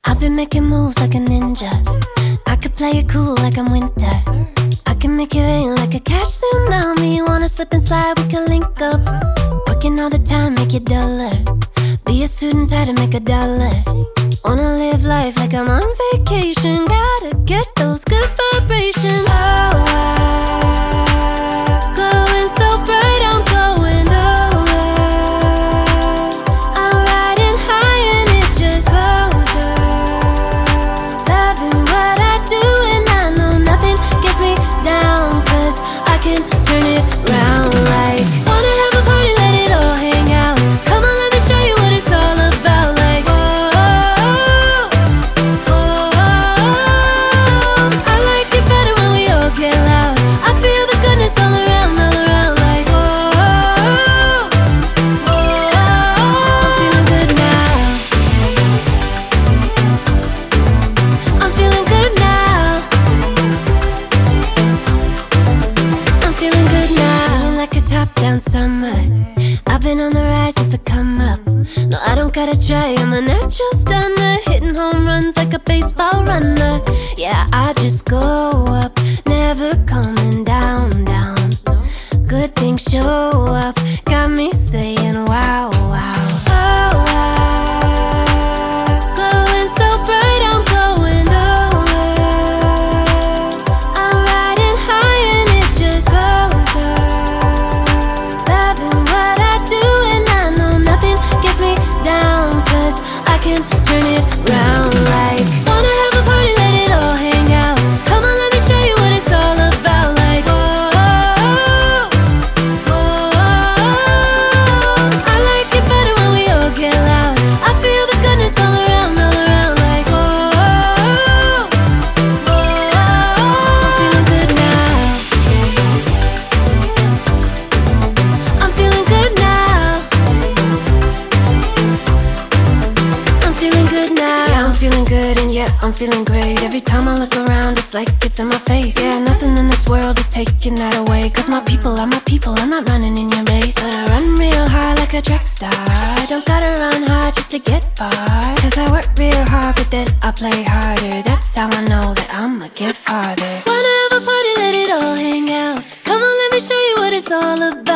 I've been making moves like a ninja. I could play it cool like I'm winter. I can make it rain like a cash tsunami. You wanna slip and slide, we can link up. Working all the time, make it duller. Be a student, tie to make $1. Wanna live life like I'm on vacation. Gotta get those good vibrations. Oh, glowing so bright, I'm glowing so well. I'm riding high and it's just closer. Loving what I do and I know nothing gets me down, 'cause I can turn it round like. Wanna have a party, let it all hang out. Come on, let me show you what it's all about. Like, I like it better when we all get loud. I feel the goodness all around, like, I'm feeling good now. I'm feeling good now. I'm feeling good now. Feeling like a top-down summer. I've been on the rise, it's a come up. No, I don't gotta try, I'm a natural stunner. Hitting home runs like a baseball runner. Yeah, I just go up, never coming down, down. Good things show up, got me saying wow, wow. Oh, wow. Glowing so bright, I'm glowing so well. I'm riding high and it's just closer. Loving what I do and I know nothing gets me down, 'cause I can turn it round like. Wanna have a party, let it all hang out. Come on, let me show you what it's all about. Like, I like it better when we all get loud. I feel the goodness all around, like, I'm feeling good now. I'm feeling good now. I'm feeling good now. Yeah, I'm feeling good and yeah, I'm feeling great. Every time I look around, it's like it's in my face. Yeah, nothing in this world is taking that away. 'Cause my people are my people, I'm not running in your race. But I run real hard like a track star. I don't gotta run hard just to get far. 'Cause I work real hard, but then I play harder. That's how I know that I'ma get farther. Wanna have a party, let it all hang out. Come on, let me show you what it's all about.